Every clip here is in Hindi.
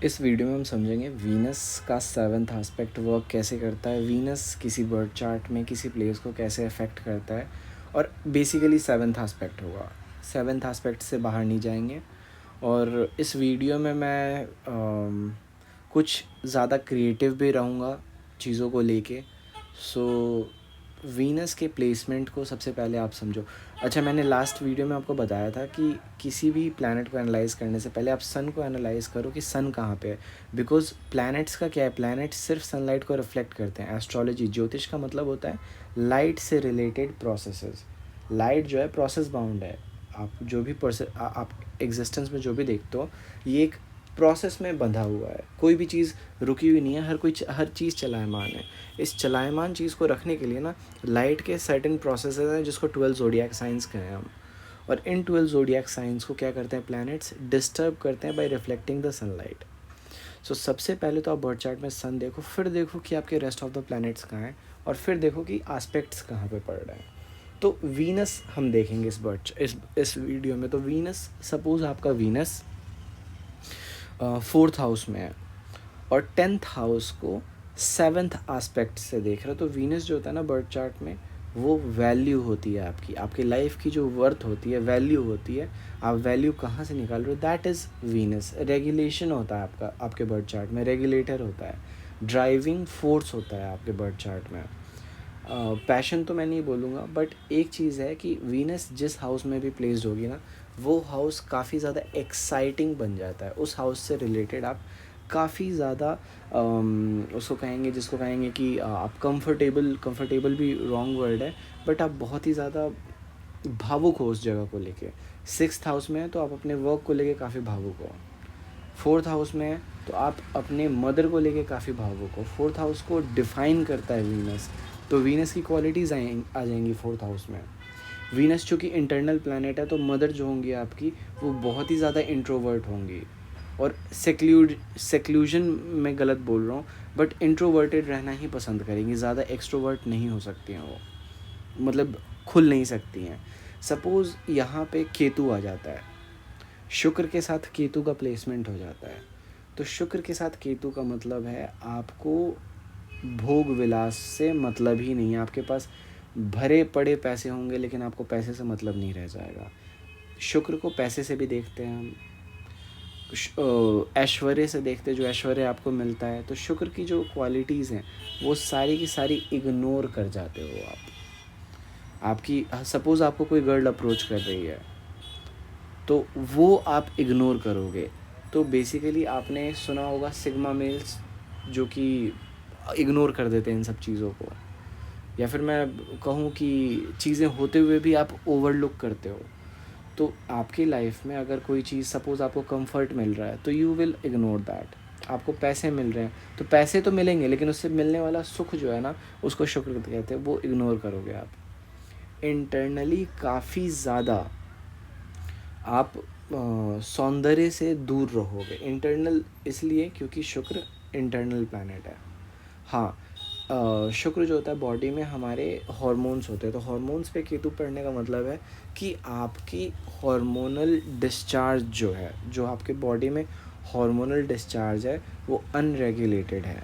इस वीडियो में हम समझेंगे वीनस का सेवन्थ एस्पेक्ट वर्क कैसे करता है, वीनस किसी बर्थ चार्ट में किसी प्लेस को कैसे अफेक्ट करता है, और बेसिकली सेवन्थ एस्पेक्ट होगा। सेवन्थ एस्पेक्ट से बाहर नहीं जाएंगे। और इस वीडियो में मैं कुछ ज़्यादा क्रिएटिव भी रहूँगा चीज़ों को लेके। सो वीनस के प्लेसमेंट को सबसे पहले आप समझो। अच्छा, मैंने लास्ट वीडियो में आपको बताया था कि किसी भी प्लैनेट को एनालाइज करने से पहले आप सन को एनालाइज करो कि सन कहाँ पे है। बिकॉज प्लैनेट्स का क्या है, प्लैनेट्स सिर्फ सनलाइट को रिफ्लेक्ट करते हैं। एस्ट्रोलॉजी, ज्योतिष का मतलब होता है लाइट से रिलेटेड प्रोसेसेस। लाइट जो है प्रोसेस बाउंड है। आप जो भी प्रोसेस आप एग्जिस्टेंस में जो भी देखते हो, ये एक प्रोसेस में बंधा हुआ है। कोई भी चीज़ रुकी हुई नहीं है, हर चीज़ चलायमान है। इस चलायमान चीज़ को रखने के लिए ना लाइट के सर्टेन प्रोसेसेस हैं जिसको 12 ज़ोडिएक साइंस कहें हम। और इन 12 ज़ोडिएक साइंस को क्या करते हैं, प्लैनेट्स डिस्टर्ब करते हैं बाय रिफ्लेक्टिंग द सनलाइट। सो सबसे पहले तो आप बर्थ चार्ट में सन देखो, फिर देखो कि आपके रेस्ट ऑफ द प्लैनेट्स कहाँ हैं, और फिर देखो कि एस्पेक्ट्स कहाँ पे पड़ रहे हैं। तो वीनस हम देखेंगे इस वीडियो में। तो वीनस, सपोज आपका वीनस 4th हाउस में है और 10th हाउस को 7th एस्पेक्ट से देख रहे हो। तो वीनस जो होता है ना बर्थ चार्ट में, वो वैल्यू होती है आपकी लाइफ की जो वर्थ होती है, वैल्यू होती है। आप वैल्यू कहाँ से निकाल रहे हो, दैट इज़ वीनस। रेगुलेशन होता है आपके बर्थ चार्ट में, रेगुलेटर होता है, ड्राइविंग फोर्स होता है आपके बर्थ चार्ट में। पैशन तो मैं नहीं बोलूँगा, बट एक चीज़ है कि वीनस जिस हाउस में भी प्लेस्ड होगी ना, वो हाउस काफ़ी ज़्यादा एक्साइटिंग बन जाता है। उस हाउस से रिलेटेड आप काफ़ी ज़्यादा उसको कहेंगे, जिसको कहेंगे कि आप कंफर्टेबल भी रॉन्ग वर्ड है, बट आप बहुत ही ज़्यादा भावुक हो उस जगह को लेके। 6th हाउस में है तो आप अपने वर्क को लेके काफ़ी भावुक हो। 4th हाउस में है तो आप अपने मदर को लेके काफ़ी भावुक हो। 4th हाउस को डिफ़ाइन करता है वीनस। तो वीनस की क्वालिटीज़ आ जाएंगी 4th हाउस में। वीनस चूँकि इंटरनल प्लैनेट है, तो मदर जो होंगी आपकी, वो बहुत ही ज़्यादा इंट्रोवर्ट होंगी और सेक्लूजन में गलत बोल रहा हूँ, बट इंट्रोवर्टेड रहना ही पसंद करेंगी। ज़्यादा एक्सट्रोवर्ट नहीं हो सकती हैं वो, मतलब खुल नहीं सकती हैं। सपोज़ यहाँ पे केतु आ जाता है, शुक्र के साथ केतु का प्लेसमेंट हो जाता है। तो शुक्र के साथ केतु का मतलब है आपको भोग विलास से मतलब ही नहीं है। आपके पास भरे पड़े पैसे होंगे, लेकिन आपको पैसे से मतलब नहीं रह जाएगा। शुक्र को पैसे से भी देखते हैं हम, ऐश्वर्य से देखते हैं, जो ऐश्वर्य आपको मिलता है। तो शुक्र की जो क्वालिटीज़ हैं वो सारी की सारी इग्नोर कर जाते हो आपकी सपोज़ आपको कोई गर्ल अप्रोच कर रही है, तो वो आप इग्नोर करोगे। तो बेसिकली आपने सुना होगा सिग्मा मेल्स, जो कि इग्नोर कर देते हैं इन सब चीज़ों को, या फिर मैं कहूँ कि चीज़ें होते हुए भी आप ओवरलुक करते हो। तो आपकी लाइफ में अगर कोई चीज़, सपोज़ आपको कंफर्ट मिल रहा है, तो यू विल इग्नोर दैट। आपको पैसे मिल रहे हैं तो पैसे तो मिलेंगे, लेकिन उससे मिलने वाला सुख जो है ना, उसको शुक्र कहते हैं, वो इग्नोर करोगे आप। इंटरनली काफ़ी ज़्यादा आप सौंदर्य से दूर रहोगे। इंटरनल इसलिए क्योंकि शुक्र इंटरनल प्लैनेट है। हाँ, शुक्र जो होता है बॉडी में हमारे हॉर्मोन्स होते हैं, तो हॉर्मोन्स पे केतु पड़ने का मतलब है कि आपकी हार्मोनल डिस्चार्ज जो है, जो आपके बॉडी में हार्मोनल डिस्चार्ज है, वो अनरेगुलेटेड है।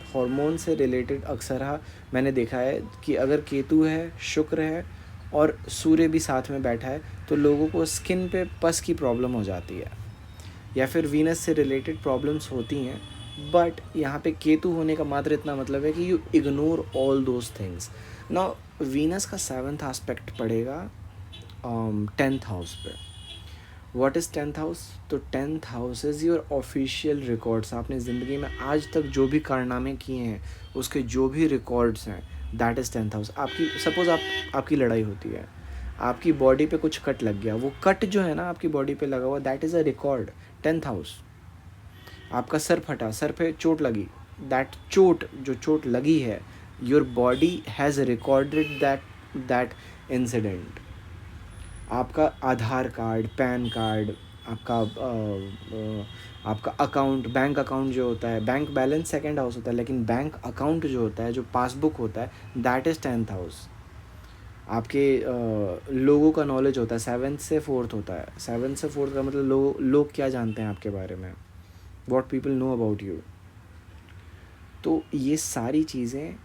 हार्मोन से रिलेटेड अक्सर मैंने देखा है कि अगर केतु है, शुक्र है और सूर्य भी साथ में बैठा है, तो लोगों को स्किन पे पस की प्रॉब्लम हो जाती है, या फिर वीनस से रिलेटेड प्रॉब्लम्स होती हैं। बट यहाँ पे केतु होने का मात्र इतना मतलब है कि you ignore all those things. Now Venus का 7th एस्पेक्ट पड़ेगा 10th हाउस पे। What is 10th house? तो 10th house is your official records. आपने ज़िंदगी में आज तक जो भी कारनामे किए हैं, उसके जो भी रिकॉर्ड्स हैं, दैट इज़ 10th हाउस। आपकी सपोज़ आपकी लड़ाई होती है, आपकी बॉडी पे कुछ कट लग गया, वो कट जो है ना आपकी बॉडी पे लगा हुआ, that is a record, 10th house. आपका सर फटा, सर पे चोट लगी, दैट चोट लगी है, your body has recorded that incident. आपका आधार कार्ड, पैन कार्ड, आपका अकाउंट, बैंक अकाउंट जो होता है, बैंक बैलेंस सेकंड हाउस होता है, लेकिन बैंक अकाउंट जो होता है, जो पासबुक होता है, दैट इज़ 10th हाउस। आपके लोगों का नॉलेज होता है, 7th से 4th होता है। 7th से 4th का मतलब लोग क्या जानते हैं आपके बारे में। What people know about you. तो ये सारी चीज़ें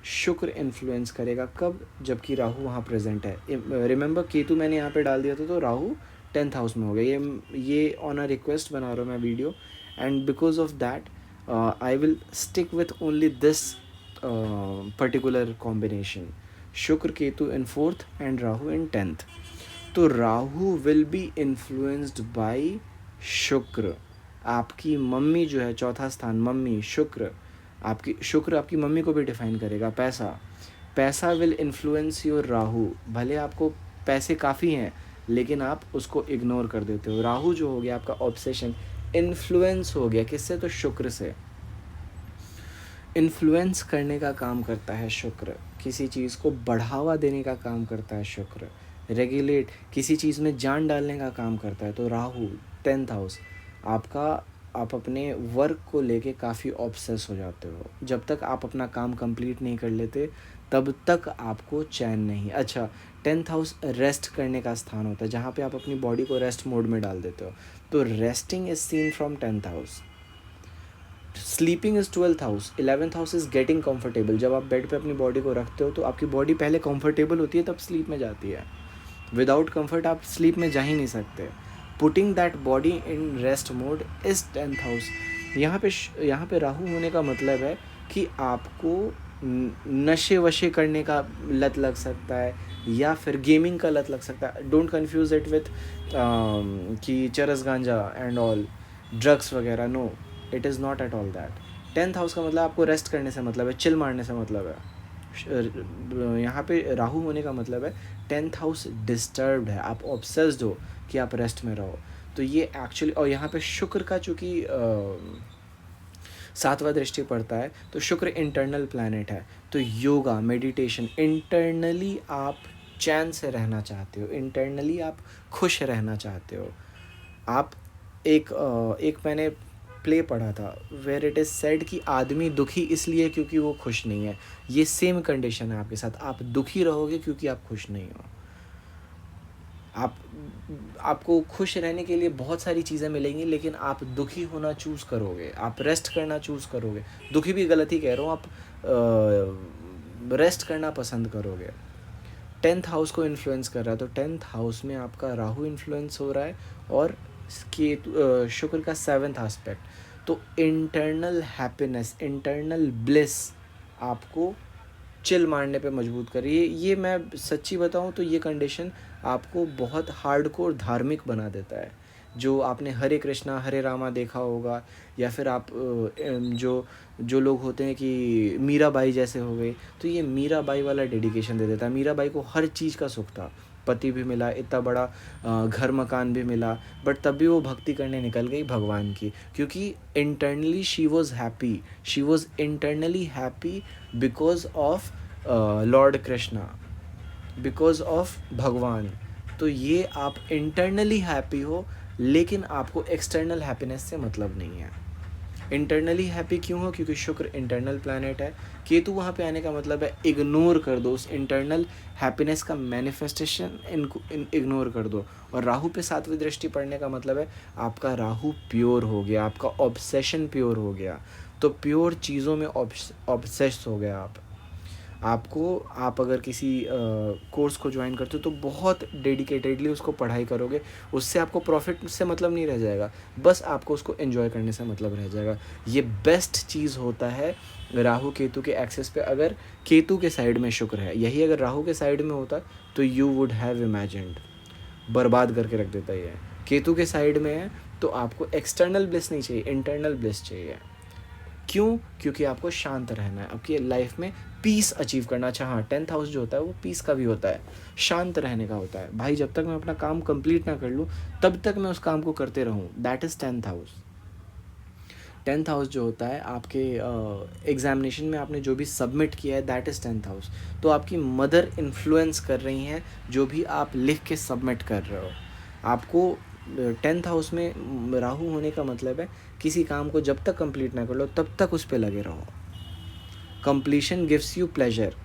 शुक्र इन्फ्लुएंस करेगा कब, जबकि राहु वहाँ प्रेजेंट है। रिमेंबर केतु मैंने यहाँ पे डाल दिया था तो राहु 10th हाउस में हो गया। ये ऑन अ रिक्वेस्ट बना रहा हूँ मैं video, and because of that I will stick with only this particular combination, शुक्र केतु इन 4th and Rahu in 10th। तो Rahu will be influenced by शुक्र। आपकी मम्मी जो है, चौथा स्थान मम्मी, शुक्र आपकी मम्मी को भी डिफाइन करेगा। पैसा विल इन्फ्लुएंस योर राहु। भले आपको पैसे काफ़ी हैं लेकिन आप उसको इग्नोर कर देते हो। राहु जो हो गया आपका ऑब्सेशन, इन्फ्लुएंस हो गया किससे, तो शुक्र से। इन्फ्लुएंस करने का काम करता है शुक्र, किसी चीज़ को बढ़ावा देने का काम करता है शुक्र, रेगुलेट किसी चीज़ में जान डालने का काम करता है। तो राहु 10th हाउस आपका, आप अपने वर्क को लेके काफ़ी ऑब्सेस हो जाते हो। जब तक आप अपना काम कंप्लीट नहीं कर लेते तब तक आपको चैन नहीं। अच्छा, 10th हाउस रेस्ट करने का स्थान होता है, जहाँ पे आप अपनी बॉडी को रेस्ट मोड में डाल देते हो। तो resting is seen from 10th house. Sleeping is 12th house. 11th house is getting comfortable. जब आप बेड पे अपनी बॉडी को रखते हो तो आपकी बॉडी पहले कंफर्टेबल होती है तब स्लीप में जाती है। विदाउट कंफर्ट आप स्लीप में जा ही नहीं सकते। Putting that body in rest mode is 10th house. यहाँ पे राहु होने का मतलब है कि आपको नशे वशे करने का लत लग सकता है या फिर गेमिंग का लत लग सकता है। डोंट कन्फ्यूज इट विथ कि चरस गांजा एंड ऑल ड्रग्स वगैरह। No, it is not at all that. 10th house का मतलब आपको रेस्ट करने से मतलब है, चिल मारने से मतलब है। यहाँ पे राहु होने का मतलब है 10th हाउस डिस्टर्ब्ड है, आप ऑब्सेस्ड हो कि आप रेस्ट में रहो। तो ये एक्चुअली, और यहाँ पे शुक्र का चूँकि 7वां दृष्टि पड़ता है तो शुक्र इंटरनल प्लैनेट है। तो योगा, मेडिटेशन, इंटरनली आप चैन से रहना चाहते हो, इंटरनली आप खुश रहना चाहते हो। आप एक मैंने प्ले पढ़ा था वेयर इट इज़ सेड कि आदमी दुखी इसलिए क्योंकि वो खुश नहीं है। ये सेम कंडीशन है आपके साथ, आप दुखी रहोगे क्योंकि आप खुश नहीं हो। आपको खुश रहने के लिए बहुत सारी चीज़ें मिलेंगी लेकिन आप दुखी होना चूज़ करोगे, आप रेस्ट करना चूज़ करोगे। दुखी भी गलत ही कह रहा हूँ, आप रेस्ट करना पसंद करोगे। 10th हाउस को इन्फ्लुएंस कर रहा है, तो 10th हाउस में आपका राहु इन्फ्लुएंस हो रहा है और शुक्र का 7th एस्पेक्ट। तो इंटरनल हैप्पीनेस, इंटरनल ब्लिस आपको चिल मारने पे मजबूर करिए। ये मैं सच्ची बताऊँ तो ये कंडीशन आपको बहुत हार्डकोर धार्मिक बना देता है। जो आपने हरे कृष्णा हरे रामा देखा होगा, या फिर आप जो लोग होते हैं कि मीराबाई जैसे हो गए, तो ये मीराबाई वाला डेडिकेशन दे देता है। मीराबाई को हर चीज़ का सुख था, पति भी मिला, इतना बड़ा घर मकान भी मिला, बट तब भी वो भक्ति करने निकल गई भगवान की, क्योंकि internally she was happy, she was internally happy because of Lord Krishna, because of भगवान। तो ये आप इंटरनली हैप्पी हो लेकिन आपको एक्सटर्नल हैप्पीनेस से मतलब नहीं है। इंटरनली हैप्पी क्यों हो, क्योंकि शुक्र इंटरनल प्लैनेट है। केतु वहाँ पे आने का मतलब है इग्नोर कर दो उस इंटरनल हैप्पीनेस का मैनिफेस्टेशन, इग्नोर कर दो। और राहु पे 7वीं दृष्टि पड़ने का मतलब है आपका राहु प्योर हो गया, आपका ऑब्सेशन प्योर हो गया। तो प्योर चीज़ों में ऑब्सेस्ड हो गया आप अगर किसी कोर्स को ज्वाइन करते हो तो बहुत डेडिकेटेडली उसको पढ़ाई करोगे, उससे आपको प्रॉफिट से मतलब नहीं रह जाएगा, बस आपको उसको एंजॉय करने से मतलब रह जाएगा। ये बेस्ट चीज़ होता है राहु केतु के एक्सेस पे। अगर केतु के साइड में शुक्र है, यही अगर राहु के साइड में होता तो यू वुड हैव इमेजिन्ड, बर्बाद करके रख देता ये। केतु के साइड में है तो आपको एक्सटर्नल ब्लिस नहीं चाहिए, इंटरनल ब्लिस चाहिए। क्यों, क्योंकि आपको शांत रहना है, आपकी लाइफ में पीस अचीव करना। अच्छा हाँ, 10th हाउस जो होता है वो पीस का भी होता है, शांत रहने का होता है। भाई जब तक मैं अपना काम कंप्लीट ना कर लूँ तब तक मैं उस काम को करते रहूँ, that is 10th house. 10th house जो होता है आपके एग्जामिनेशन में आपने जो भी सबमिट किया है, दैट इज़ 10th हाउस। तो आपकी मदर इन्फ्लुएंस कर रही हैं जो भी आप लिख के सबमिट कर रहे हो। आपको 10th हाउस में राहु होने का मतलब है किसी काम को जब तक कंप्लीट ना कर लो तब तक उस पर लगे रहो। Completion gives you pleasure.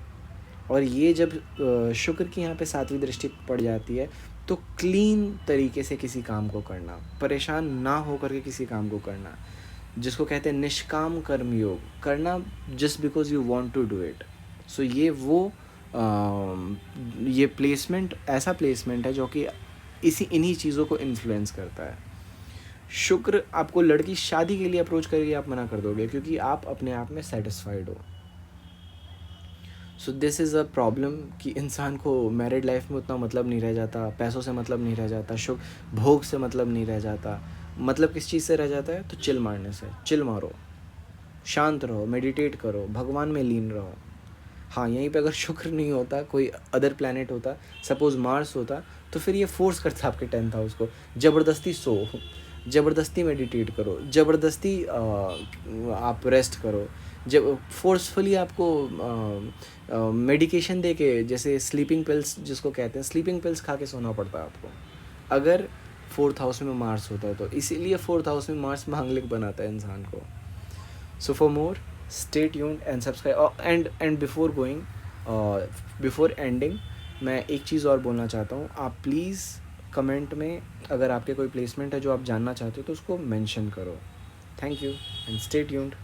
और ये जब शुक्र की यहाँ पे 7वीं दृष्टि पड़ जाती है तो क्लीन तरीके से किसी काम को करना, परेशान ना हो करके किसी काम को करना। जिसको कहते हैं निष्काम कर्म योग, करना just because you want to do it. So ये वो ये प्लेसमेंट ऐसा प्लेसमेंट है जो कि इन्हीं चीज़ों को इन्फ्लुएंस करता है। शुक्र आपको लड़की शादी के लिए अप्रोच करेगी, आप मना कर दोगे क्योंकि आप अपने आप में सेटिस्फाइड हो। So this is a problem कि इंसान को मैरिड लाइफ में उतना मतलब नहीं रह जाता, पैसों से मतलब नहीं रह जाता, भोग से मतलब नहीं रह जाता। मतलब किस चीज़ से रह जाता है? तो चिल मारने से। चिल मारो, शांत रहो, मेडिटेट करो, भगवान में लीन रहो। हाँ, यहीं पे अगर शुक्र नहीं होता, कोई अदर प्लैनेट होता, सपोज़ मार्स होता, तो फिर ये फोर्स करता आपके 10th हाउस को, ज़बरदस्ती सो, ज़बरदस्ती मेडिटेट करो, ज़बरदस्ती आप रेस्ट करो, जब फोर्सफुली आपको मेडिकेशन दे के, जैसे स्लीपिंग पिल्स जिसको कहते हैं, स्लीपिंग पिल्स खा के सोना पड़ता है आपको अगर 4th हाउस में मार्स होता है तो। इसीलिए 4th हाउस में मार्स मांगलिक बनाता है इंसान को। So for more, stay tuned and subscribe. And before ending, मैं एक चीज़ और बोलना चाहता हूँ। आप प्लीज़ कमेंट में अगर आपके कोई प्लेसमेंट है जो आप जानना चाहते हो तो उसको मेंशन करो। Thank you and stay tuned.